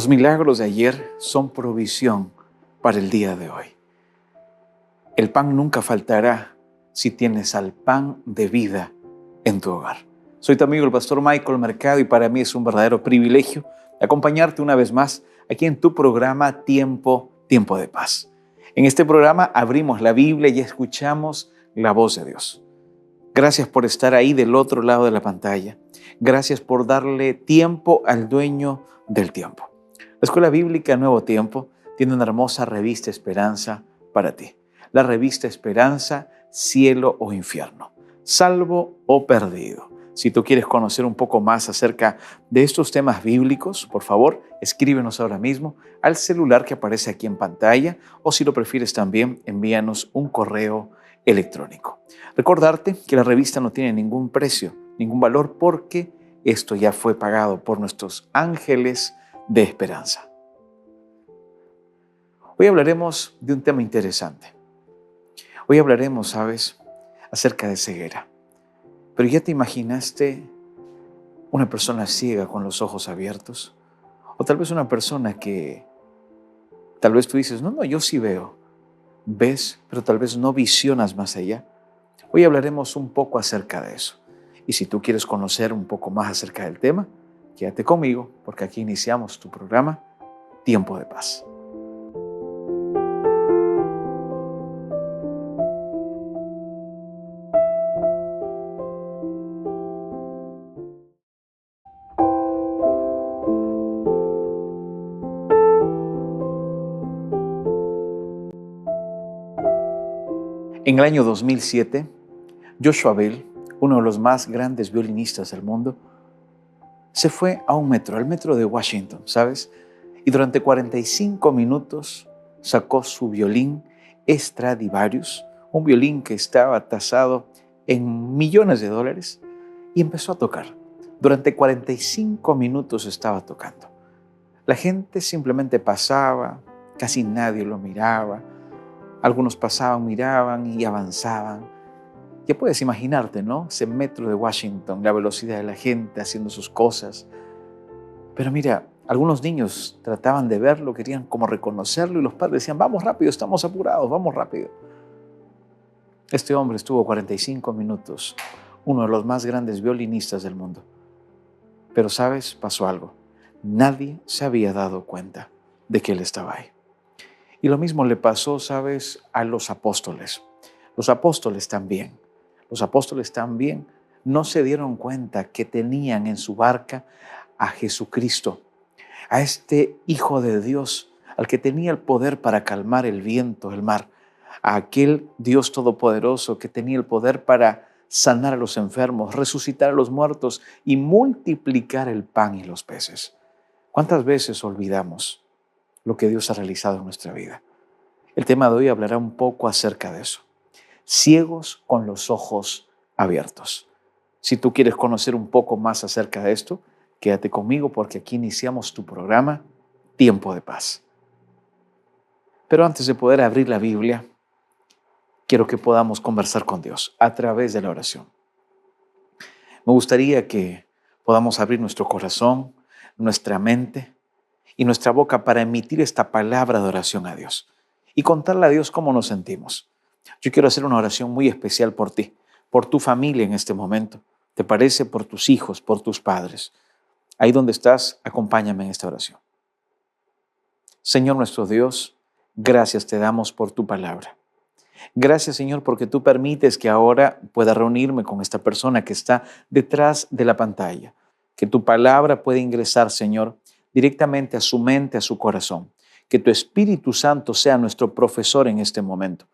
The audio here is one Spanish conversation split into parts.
Los milagros de ayer son provisión para el día de hoy. El pan nunca faltará si tienes al pan de vida en tu hogar. Soy tu amigo el pastor Michael Mercado y para mí es un verdadero privilegio acompañarte una vez más aquí en tu programa Tiempo de Paz. En este programa abrimos la Biblia y escuchamos la voz de Dios. Gracias por estar ahí del otro lado de la pantalla. Gracias por darle tiempo al dueño del tiempo. La Escuela Bíblica Nuevo Tiempo tiene una hermosa revista Esperanza para ti. La revista Esperanza, Cielo o Infierno, Salvo o Perdido. Si tú quieres conocer un poco más acerca de estos temas bíblicos, por favor, escríbenos ahora mismo al celular que aparece aquí en pantalla o si lo prefieres también, envíanos un correo electrónico. Recordarte que la revista no tiene ningún precio, ningún valor, porque esto ya fue pagado por nuestros ángeles de esperanza. Hoy hablaremos de un tema interesante. Hoy hablaremos, ¿sabes?, acerca de ceguera. Pero ¿ya te imaginaste una persona ciega con los ojos abiertos? O tal vez una persona que tal vez tú dices, no, yo sí veo. Ves, pero tal vez no visionas más allá. Hoy hablaremos un poco acerca de eso. Y si tú quieres conocer un poco más acerca del tema, quédate conmigo porque aquí iniciamos tu programa Tiempo de Paz. En el año 2007, Joshua Bell, uno de los más grandes violinistas del mundo, se fue a un metro, al metro de Washington, ¿sabes? Y durante 45 minutos sacó su violín Stradivarius, un violín que estaba tasado en millones de dólares, y empezó a tocar. Durante 45 minutos estaba tocando. La gente simplemente pasaba, casi nadie lo miraba. Algunos pasaban, miraban y avanzaban. Ya puedes imaginarte, ¿no? Ese metro de Washington, la velocidad de la gente haciendo sus cosas. Pero mira, algunos niños trataban de verlo, querían como reconocerlo y los padres decían, vamos rápido, estamos apurados, vamos rápido. Este hombre estuvo 45 minutos, uno de los más grandes violinistas del mundo. Pero, ¿sabes? Pasó algo. Nadie se había dado cuenta de que él estaba ahí. Y lo mismo le pasó, ¿sabes?, a los apóstoles. Los apóstoles también no se dieron cuenta que tenían en su barca a Jesucristo, a este Hijo de Dios, al que tenía el poder para calmar el viento, el mar, a aquel Dios todopoderoso que tenía el poder para sanar a los enfermos, resucitar a los muertos y multiplicar el pan y los peces. ¿Cuántas veces olvidamos lo que Dios ha realizado en nuestra vida? El tema de hoy hablará un poco acerca de eso. Ciegos con los ojos abiertos. Si tú quieres conocer un poco más acerca de esto, quédate conmigo porque aquí iniciamos tu programa Tiempo de Paz. Pero antes de poder abrir la Biblia, quiero que podamos conversar con Dios a través de la oración. Me gustaría que podamos abrir nuestro corazón, nuestra mente y nuestra boca para emitir esta palabra de oración a Dios y contarle a Dios cómo nos sentimos. Yo quiero hacer una oración muy especial por ti, por tu familia en este momento. ¿Te parece? Por tus hijos, por tus padres. Ahí donde estás, acompáñame en esta oración. Señor nuestro Dios, gracias te damos por tu palabra. Gracias, Señor, porque tú permites que ahora pueda reunirme con esta persona que está detrás de la pantalla. Que tu palabra pueda ingresar, Señor, directamente a su mente, a su corazón. Que tu Espíritu Santo sea nuestro profesor en este momento.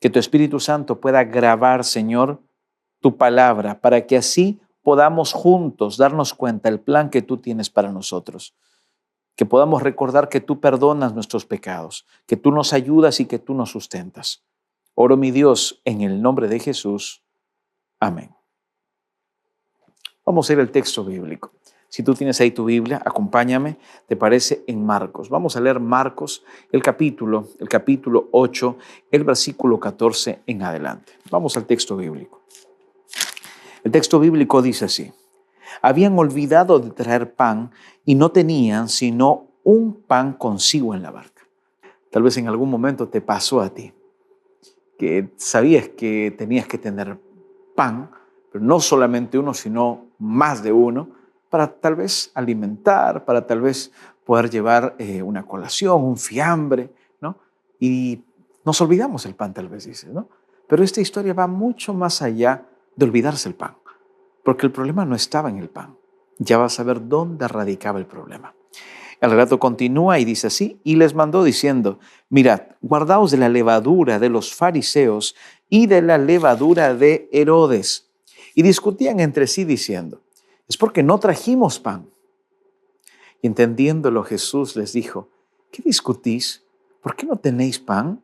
Que tu Espíritu Santo pueda grabar, Señor, tu palabra para que así podamos juntos darnos cuenta del plan que tú tienes para nosotros. Que podamos recordar que tú perdonas nuestros pecados, que tú nos ayudas y que tú nos sustentas. Oro, mi Dios, en el nombre de Jesús. Amén. Vamos a ir al texto bíblico. Si tú tienes ahí tu Biblia, acompáñame, ¿te parece? En Marcos. Vamos a leer Marcos, el capítulo 8, el versículo 14 en adelante. Vamos al texto bíblico. El texto bíblico dice así: habían olvidado de traer pan y no tenían sino un pan consigo en la barca. Tal vez en algún momento te pasó a ti que sabías que tenías que tener pan, pero no solamente uno, sino más de uno, para tal vez alimentar, para tal vez poder llevar una colación, un fiambre, ¿no? Y nos olvidamos el pan, tal vez dices, ¿no? Pero esta historia va mucho más allá de olvidarse el pan, porque el problema no estaba en el pan. Ya vas a ver dónde radicaba el problema. El relato continúa y dice así: y les mandó diciendo, mirad, guardaos de la levadura de los fariseos y de la levadura de Herodes. Y discutían entre sí diciendo, es porque no trajimos pan. Y entendiéndolo Jesús les dijo, ¿qué discutís? ¿Por qué no tenéis pan?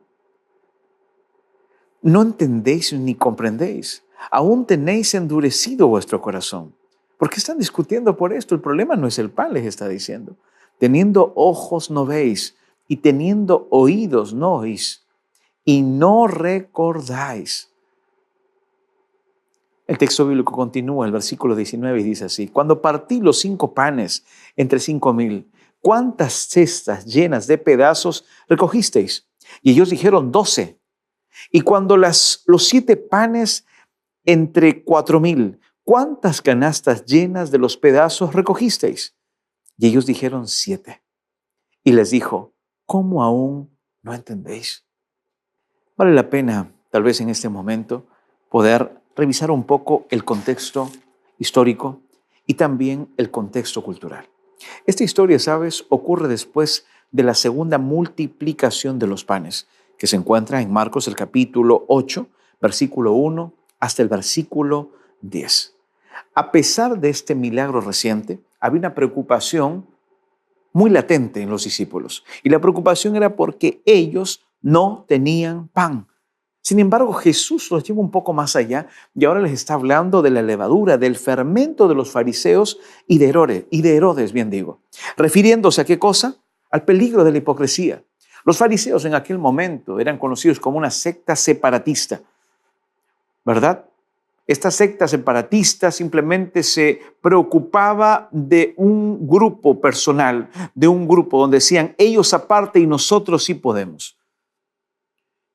No entendéis ni comprendéis. Aún tenéis endurecido vuestro corazón. ¿Por qué están discutiendo por esto? El problema no es el pan, les está diciendo. Teniendo ojos no veis, y teniendo oídos no oís, y no recordáis. El texto bíblico continúa, el versículo 19, y dice así: cuando partí los 5 panes entre 5,000, ¿cuántas cestas llenas de pedazos recogisteis? Y ellos dijeron 12. Y cuando los 7 panes entre 4,000, ¿cuántas canastas llenas de los pedazos recogisteis? Y ellos dijeron 7. Y les dijo, ¿cómo aún no entendéis? Vale la pena, tal vez en este momento, poder revisar un poco el contexto histórico y también el contexto cultural. Esta historia, ¿sabes?, ocurre después de la segunda multiplicación de los panes, que se encuentra en Marcos el capítulo 8, versículo 1 hasta el versículo 10. A pesar de este milagro reciente, había una preocupación muy latente en los discípulos. Y la preocupación era porque ellos no tenían pan. Sin embargo, Jesús los lleva un poco más allá y ahora les está hablando de la levadura, del fermento de los fariseos y de Herodes, bien digo. Refiriéndose a qué cosa? Al peligro de la hipocresía. Los fariseos en aquel momento eran conocidos como una secta separatista, ¿verdad? Esta secta separatista simplemente se preocupaba de un grupo personal, de un grupo donde decían ellos aparte y nosotros sí podemos.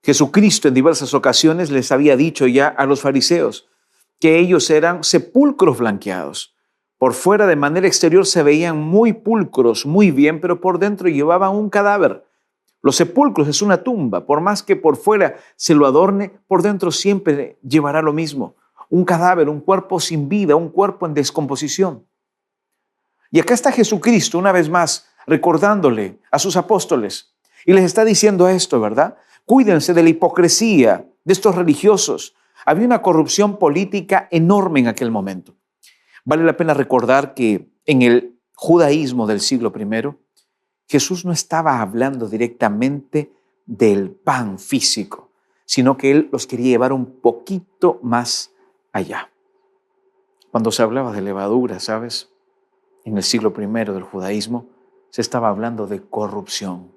Jesucristo en diversas ocasiones les había dicho ya a los fariseos que ellos eran sepulcros blanqueados. Por fuera, de manera exterior, se veían muy pulcros, muy bien, pero por dentro llevaban un cadáver. Los sepulcros es una tumba. Por más que por fuera se lo adorne, por dentro siempre llevará lo mismo. Un cadáver, un cuerpo sin vida, un cuerpo en descomposición. Y acá está Jesucristo una vez más recordándole a sus apóstoles y les está diciendo esto, ¿verdad? Cuídense de la hipocresía de estos religiosos. Había una corrupción política enorme en aquel momento. Vale la pena recordar que en el judaísmo del siglo I, Jesús no estaba hablando directamente del pan físico, sino que Él los quería llevar un poquito más allá. Cuando se hablaba de levadura, ¿sabes? En el siglo I del judaísmo se estaba hablando de corrupción.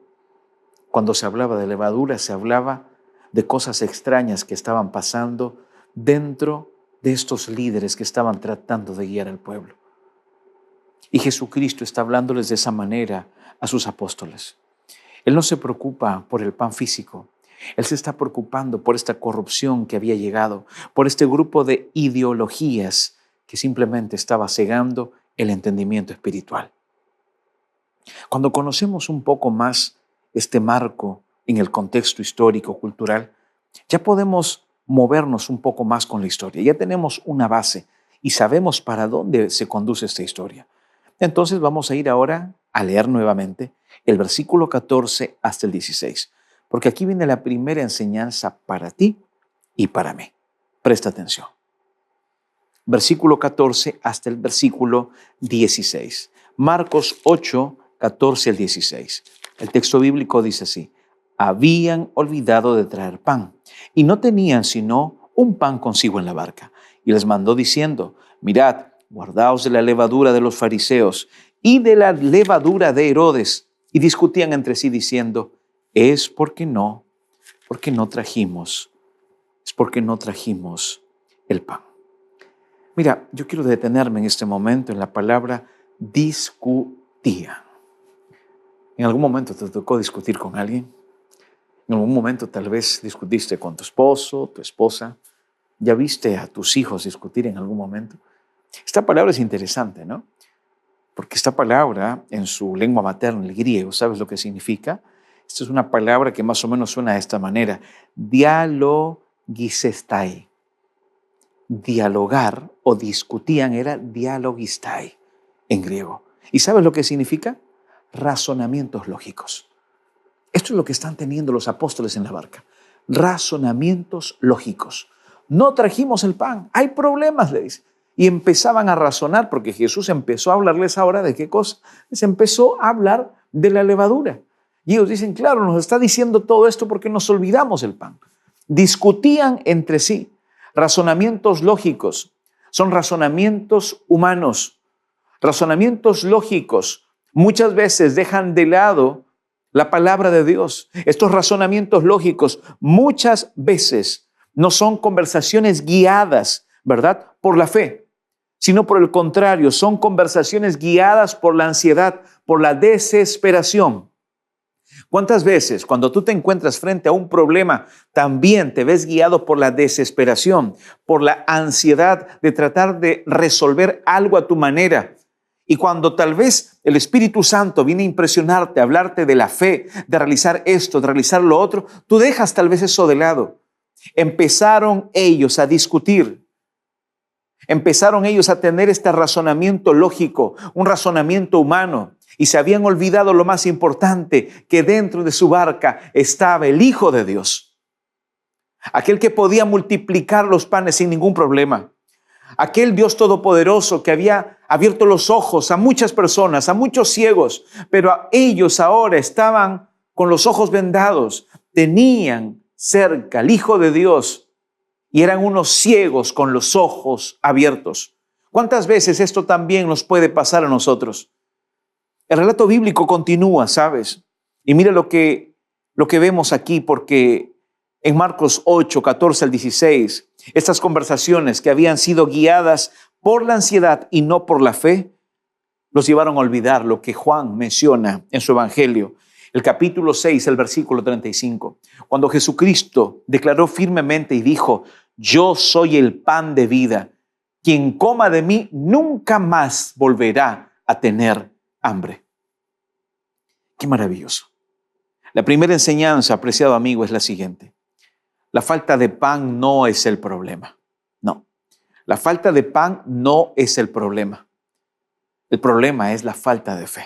Cuando se hablaba de levadura, se hablaba de cosas extrañas que estaban pasando dentro de estos líderes que estaban tratando de guiar al pueblo. Y Jesucristo está hablándoles de esa manera a sus apóstoles. Él no se preocupa por el pan físico. Él se está preocupando por esta corrupción que había llegado, por este grupo de ideologías que simplemente estaba cegando el entendimiento espiritual. Cuando conocemos un poco más este marco en el contexto histórico, cultural, ya podemos movernos un poco más con la historia. Ya tenemos una base y sabemos para dónde se conduce esta historia. Entonces vamos a ir ahora a leer nuevamente el versículo 14 hasta el 16, porque aquí viene la primera enseñanza para ti y para mí. Presta atención. Versículo 14 hasta el versículo 16. Marcos 8, 14 al 16. El texto bíblico dice así: habían olvidado de traer pan y no tenían sino un pan consigo en la barca. Y les mandó diciendo: mirad, guardaos de la levadura de los fariseos y de la levadura de Herodes. Y discutían entre sí diciendo: es porque no trajimos el pan. Mira, yo quiero detenerme en este momento en la palabra discutían. ¿En algún momento te tocó discutir con alguien? ¿En algún momento tal vez discutiste con tu esposo, tu esposa? ¿Ya viste a tus hijos discutir en algún momento? Esta palabra es interesante, ¿no? Porque esta palabra en su lengua materna, el griego, ¿sabes lo que significa? Esta es una palabra que más o menos suena de esta manera. Dialogistai. Dialogar o discutían era dialogistai en griego. ¿Y sabes lo que significa? Razonamientos lógicos. Esto es lo que están teniendo los apóstoles en la barca. Razonamientos lógicos. No trajimos el pan, hay problemas, le dice. Y empezaban a razonar porque Jesús empezó a hablarles ahora de qué cosa. Les empezó a hablar de la levadura. Y ellos dicen, claro, nos está diciendo todo esto porque nos olvidamos el pan. Discutían entre sí. Razonamientos lógicos. Son razonamientos humanos. Razonamientos lógicos muchas veces dejan de lado la palabra de Dios. Estos razonamientos lógicos muchas veces no son conversaciones guiadas, ¿verdad?, por la fe, sino por el contrario, son conversaciones guiadas por la ansiedad, por la desesperación. ¿Cuántas veces cuando tú te encuentras frente a un problema también te ves guiado por la desesperación, por la ansiedad de tratar de resolver algo a tu manera? Y cuando tal vez el Espíritu Santo viene a impresionarte, a hablarte de la fe, de realizar esto, de realizar lo otro, tú dejas tal vez eso de lado. Empezaron ellos a discutir. Empezaron ellos a tener este razonamiento lógico, un razonamiento humano, y se habían olvidado lo más importante, que dentro de su barca estaba el Hijo de Dios, aquel que podía multiplicar los panes sin ningún problema, aquel Dios todopoderoso que había abierto los ojos a muchas personas, a muchos ciegos, pero ellos ahora estaban con los ojos vendados, tenían cerca al Hijo de Dios, y eran unos ciegos con los ojos abiertos. ¿Cuántas veces esto también nos puede pasar a nosotros? El relato bíblico continúa, ¿sabes? Y mira lo que vemos aquí, porque en Marcos 8, 14 al 16, estas conversaciones que habían sido guiadas por la ansiedad y no por la fe, los llevaron a olvidar lo que Juan menciona en su evangelio. El capítulo 6, el versículo 35, cuando Jesucristo declaró firmemente y dijo, yo soy el pan de vida, quien coma de mí nunca más volverá a tener hambre. Qué maravilloso. La primera enseñanza, apreciado amigo, es la siguiente. La falta de pan no es el problema. No, la falta de pan no es el problema. El problema es la falta de fe.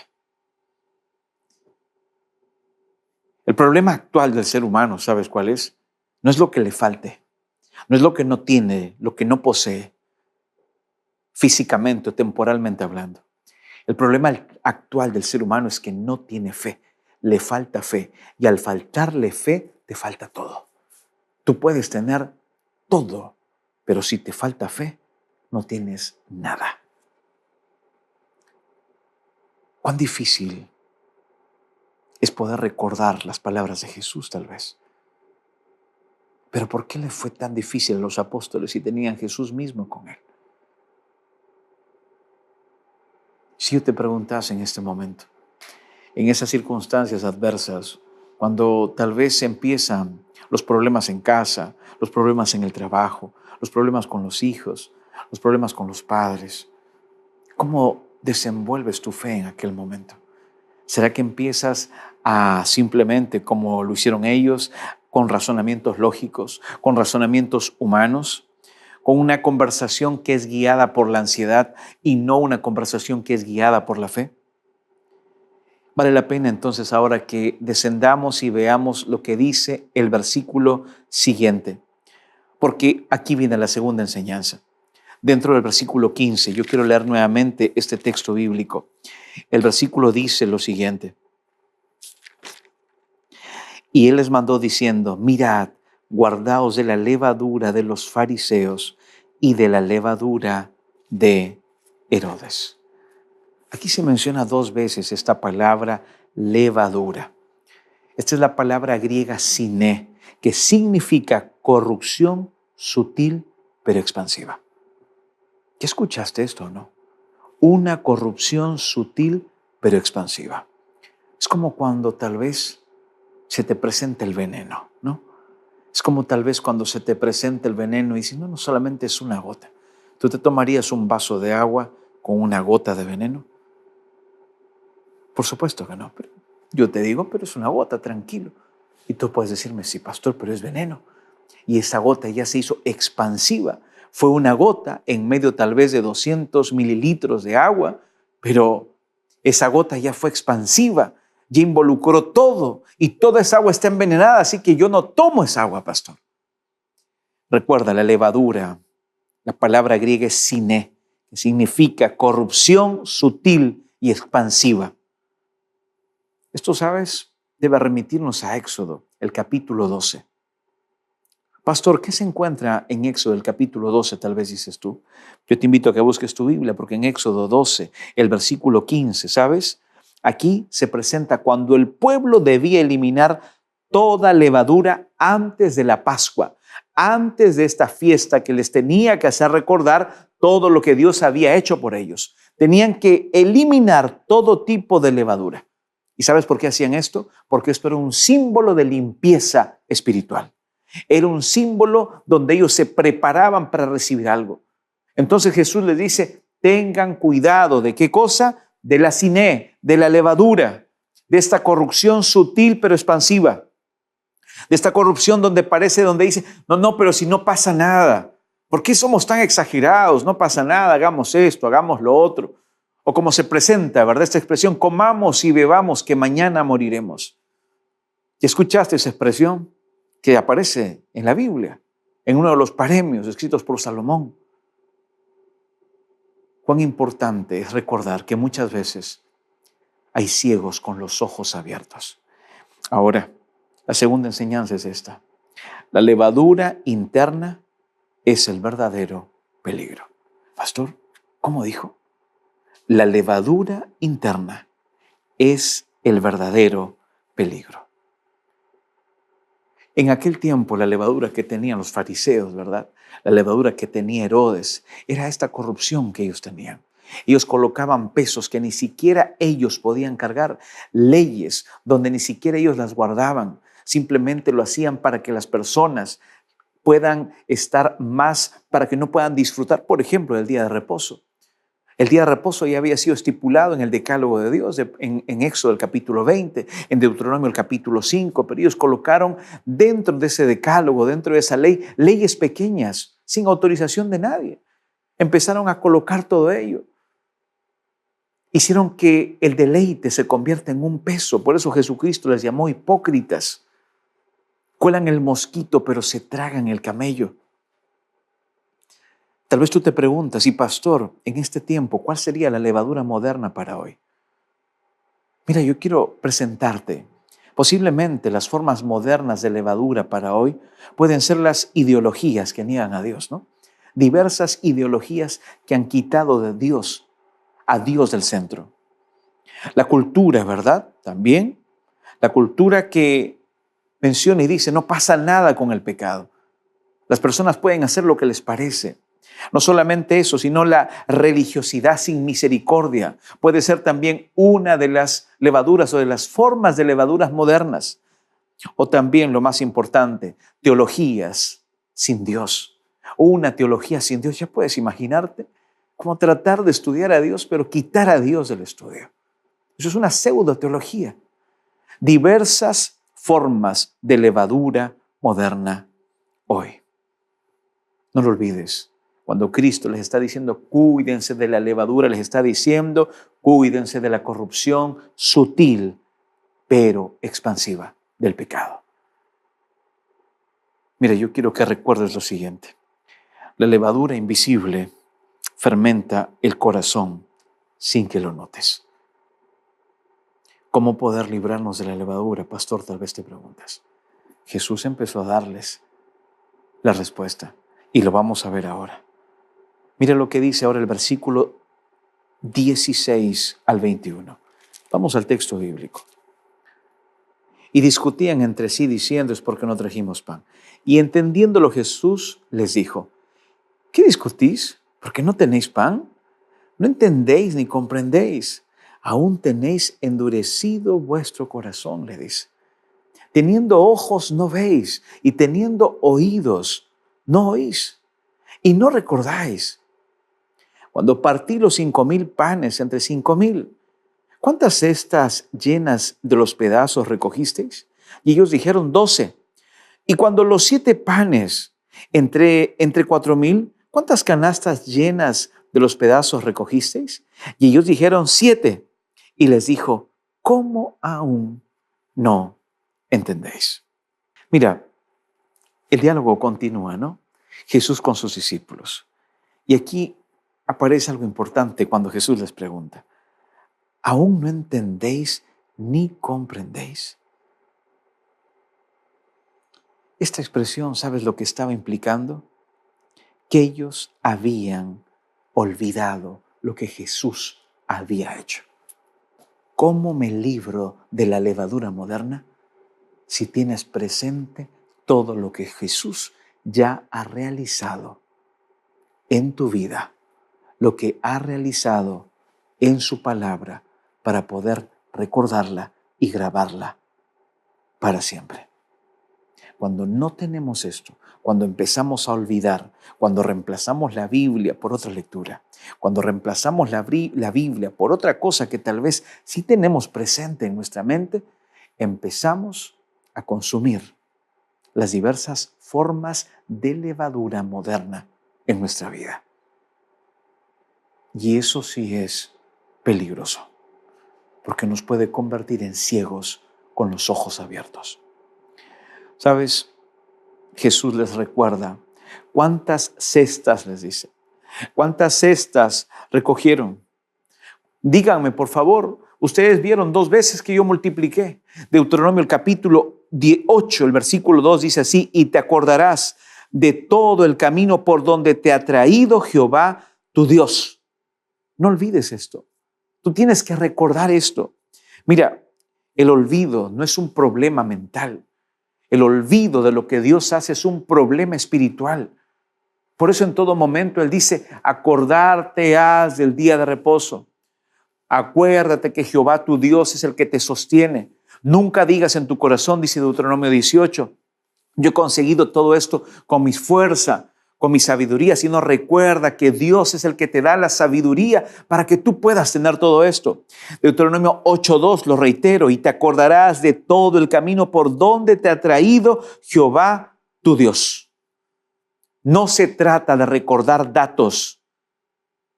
El problema actual del ser humano, ¿sabes cuál es? No es lo que le falte, no es lo que no tiene, lo que no posee, físicamente o temporalmente hablando. El problema actual del ser humano es que no tiene fe, le falta fe, y al faltarle fe, te falta todo. Tú puedes tener todo, pero si te falta fe, no tienes nada. Cuán difícil es poder recordar las palabras de Jesús, tal vez. Pero ¿por qué le fue tan difícil a los apóstoles si tenían Jesús mismo con él? Si yo te preguntase en este momento, en esas circunstancias adversas, cuando tal vez empiezan los problemas en casa, los problemas en el trabajo, los problemas con los hijos, los problemas con los padres, ¿cómo desenvuelves tu fe en aquel momento? ¿Será que empiezas a simplemente, como lo hicieron ellos, con razonamientos lógicos, con razonamientos humanos, con una conversación que es guiada por la ansiedad y no una conversación que es guiada por la fe? Vale la pena entonces ahora que descendamos y veamos lo que dice el versículo siguiente, porque aquí viene la segunda enseñanza. Dentro del versículo 15, yo quiero leer nuevamente este texto bíblico. El versículo dice lo siguiente. Y él les mandó diciendo, mirad, guardaos de la levadura de los fariseos y de la levadura de Herodes. Aquí se menciona 2 veces esta palabra levadura. Esta es la palabra griega siné, que significa corrupción sutil pero expansiva. ¿Ya escuchaste esto o no? Una corrupción sutil pero expansiva. Es como cuando tal vez se te presenta el veneno, ¿no? Es como tal vez cuando se te presenta el veneno y dices, no, no solamente es una gota. ¿Tú te tomarías un vaso de agua con una gota de veneno? Por supuesto que no. Pero yo te digo, pero es una gota, tranquilo. Y tú puedes decirme, sí, pastor, pero es veneno. Y esa gota ya se hizo expansiva. Fue una gota en medio tal vez de 200 mililitros de agua, pero esa gota ya fue expansiva, ya involucró todo y toda esa agua está envenenada, así que yo no tomo esa agua, pastor. Recuerda, la levadura, la palabra griega es siné, que significa corrupción sutil y expansiva. Esto, ¿sabes? Debe remitirnos a Éxodo, el capítulo 12. Pastor, ¿qué se encuentra en Éxodo, el capítulo 12? Tal vez dices tú. Yo te invito a que busques tu Biblia, porque en Éxodo 12, el versículo 15, ¿sabes? Aquí se presenta cuando el pueblo debía eliminar toda levadura antes de la Pascua, antes de esta fiesta que les tenía que hacer recordar todo lo que Dios había hecho por ellos. Tenían que eliminar todo tipo de levadura. ¿Y sabes por qué hacían esto? Porque esto era un símbolo de limpieza espiritual. Era un símbolo donde ellos se preparaban para recibir algo. Entonces Jesús les dice, tengan cuidado. ¿De qué cosa? De la siné, de la levadura, de esta corrupción sutil pero expansiva. De esta corrupción donde dice, no, pero si no pasa nada. ¿Por qué somos tan exagerados? No pasa nada, hagamos esto, hagamos lo otro. O como se presenta, ¿verdad? Esta expresión, comamos y bebamos que mañana moriremos. ¿Y escuchaste esa expresión? Que aparece en la Biblia, en uno de los paremios escritos por Salomón. Cuán importante es recordar que muchas veces hay ciegos con los ojos abiertos. Ahora, la segunda enseñanza es esta. La levadura interna es el verdadero peligro. Pastor, ¿cómo dijo? La levadura interna es el verdadero peligro. En aquel tiempo, la levadura que tenían los fariseos, ¿verdad? La levadura que tenía Herodes, era esta corrupción que ellos tenían. Ellos colocaban pesos que ni siquiera ellos podían cargar, leyes donde ni siquiera ellos las guardaban. Simplemente lo hacían para que las personas puedan estar más, para que no puedan disfrutar, por ejemplo, del día de reposo. El día de reposo ya había sido estipulado en el decálogo de Dios, en Éxodo el capítulo 20, en Deuteronomio el capítulo 5, pero ellos colocaron dentro de ese decálogo, dentro de esa ley, leyes pequeñas, sin autorización de nadie. Empezaron a colocar todo ello. Hicieron que el deleite se convierta en un peso, por eso Jesucristo les llamó hipócritas. Cuelan el mosquito, pero se tragan el camello. Tal vez tú te preguntas, y pastor, en este tiempo, ¿cuál sería la levadura moderna para hoy? Mira, yo quiero presentarte. Posiblemente las formas modernas de levadura para hoy pueden ser las ideologías que niegan a Dios, ¿no? Diversas ideologías que han quitado de Dios a Dios del centro. La cultura, ¿verdad? También. La cultura que menciona y dice, no pasa nada con el pecado. Las personas pueden hacer lo que les parece. No solamente eso, sino la religiosidad sin misericordia puede ser también una de las levaduras o de las formas de levaduras modernas. O también, lo más importante, teologías sin Dios. Una teología sin Dios, ya puedes imaginarte cómo tratar de estudiar a Dios, pero quitar a Dios del estudio. Eso es una pseudo-teología. Diversas formas de levadura moderna hoy. No lo olvides. Cuando Cristo les está diciendo, cuídense de la levadura, les está diciendo, cuídense de la corrupción sutil, pero expansiva del pecado. Mira, yo quiero que recuerdes lo siguiente. La levadura invisible fermenta el corazón sin que lo notes. ¿Cómo poder librarnos de la levadura? Pastor, tal vez te preguntas. Jesús empezó a darles la respuesta y lo vamos a ver ahora. Mira lo que dice ahora el versículo 16 al 21. Vamos al texto bíblico. Y discutían entre sí diciendo, es porque no trajimos pan. Y entendiéndolo Jesús les dijo, ¿qué discutís? ¿Porque no tenéis pan? ¿No entendéis ni comprendéis? Aún tenéis endurecido vuestro corazón, le dice. Teniendo ojos no veis, y teniendo oídos no oís, y no recordáis. Cuando partí los 5,000 panes entre 5,000, ¿cuántas cestas llenas de los pedazos recogisteis? Y ellos dijeron 12. Y cuando los 7 panes entre 4,000, ¿cuántas canastas llenas de los pedazos recogisteis? Y ellos dijeron 7. Y les dijo, ¿cómo aún no entendéis? Mira, el diálogo continúa, ¿no? Jesús con sus discípulos. Y aquí aparece algo importante cuando Jesús les pregunta, ¿aún no entendéis ni comprendéis? Esta expresión, ¿sabes lo que estaba implicando? Que ellos habían olvidado lo que Jesús había hecho. ¿Cómo me libro de la levadura moderna? Si tienes presente todo lo que Jesús ya ha realizado en tu vida, lo que ha realizado en su palabra para poder recordarla y grabarla para siempre. Cuando no tenemos esto, cuando empezamos a olvidar, cuando reemplazamos la Biblia por otra lectura, cuando reemplazamos la Biblia por otra cosa que tal vez sí tenemos presente en nuestra mente, empezamos a consumir las diversas formas de levadura moderna en nuestra vida. Y eso sí es peligroso, porque nos puede convertir en ciegos con los ojos abiertos. ¿Sabes? Jesús les recuerda cuántas cestas, les dice. ¿Cuántas cestas recogieron? Díganme, por favor, ustedes vieron 2 veces que yo multipliqué. Deuteronomio, el capítulo 8, el versículo 2 dice así, y te acordarás de todo el camino por donde te ha traído Jehová tu Dios. No olvides esto. Tú tienes que recordar esto. Mira, el olvido no es un problema mental. El olvido de lo que Dios hace es un problema espiritual. Por eso en todo momento Él dice, acordarte has del día de reposo. Acuérdate que Jehová tu Dios es el que te sostiene. Nunca digas en tu corazón, dice Deuteronomio 18, yo he conseguido todo esto con mi fuerza, con mi sabiduría, sino recuerda que Dios es el que te da la sabiduría para que tú puedas tener todo esto. Deuteronomio 8:2, lo reitero, y te acordarás de todo el camino por donde te ha traído Jehová tu Dios. No se trata de recordar datos,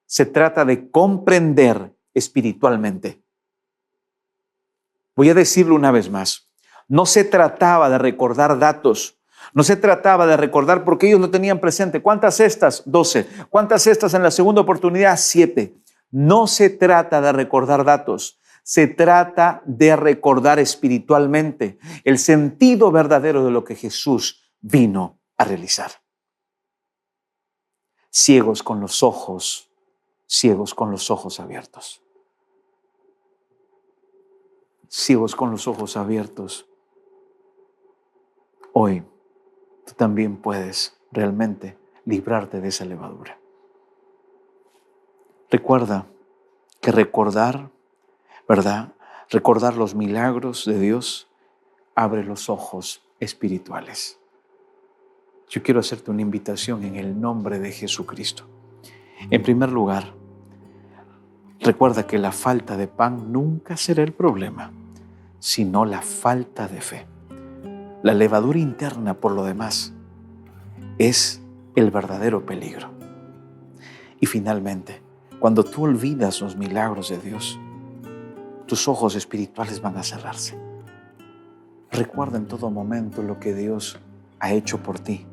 se trata de comprender espiritualmente. Voy a decirlo una vez más. No se trataba de recordar datos, no se trataba de recordar porque ellos lo tenían presente. ¿Cuántas cestas? 12. ¿Cuántas cestas en la segunda oportunidad? 7. No se trata de recordar datos, se trata de recordar espiritualmente el sentido verdadero de lo que Jesús vino a realizar. Ciegos con los ojos abiertos. Ciegos con los ojos abiertos. Hoy tú también puedes realmente librarte de esa levadura. Recuerda que recordar, ¿verdad? Recordar los milagros de Dios abre los ojos espirituales. Yo quiero hacerte una invitación en el nombre de Jesucristo. En primer lugar, recuerda que la falta de pan nunca será el problema, sino la falta de fe. La levadura interna, por lo demás, es el verdadero peligro. Y finalmente, cuando tú olvidas los milagros de Dios, tus ojos espirituales van a cerrarse. Recuerda en todo momento lo que Dios ha hecho por ti,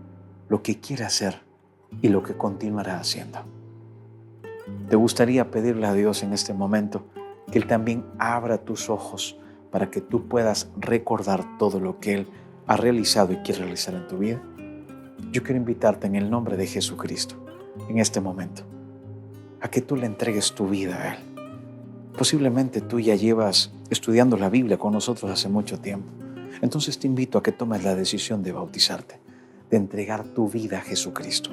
lo que quiere hacer y lo que continuará haciendo. ¿Te gustaría pedirle a Dios en este momento que Él también abra tus ojos para que tú puedas recordar todo lo que Él ha realizado y quiere realizar en tu vida? Yo quiero invitarte en el nombre de Jesucristo, en este momento, a que tú le entregues tu vida a Él. Posiblemente tú ya llevas estudiando la Biblia con nosotros hace mucho tiempo. Entonces te invito a que tomes la decisión de bautizarte, de entregar tu vida a Jesucristo.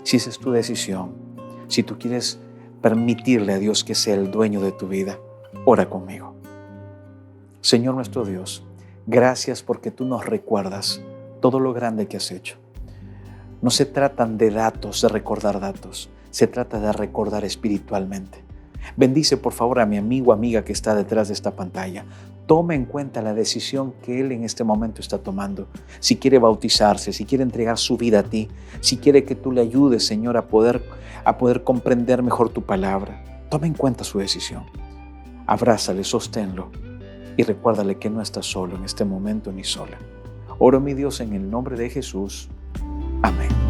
Si esa es tu decisión, si tú quieres permitirle a Dios que sea el dueño de tu vida, Ora conmigo. Señor nuestro Dios, gracias porque tú nos recuerdas todo lo grande que has hecho. No se tratan de datos, de recordar datos, se trata de recordar espiritualmente. Bendice por favor a mi amigo o amiga que está detrás de esta pantalla. Toma en cuenta la decisión que él en este momento está tomando. Si quiere bautizarse, si quiere entregar su vida a ti, si quiere que tú le ayudes, Señor, a poder comprender mejor tu palabra. Toma en cuenta su decisión. Abrázale, sosténlo y recuérdale que no está solo en este momento ni sola. Oro, mi Dios, en el nombre de Jesús. Amén.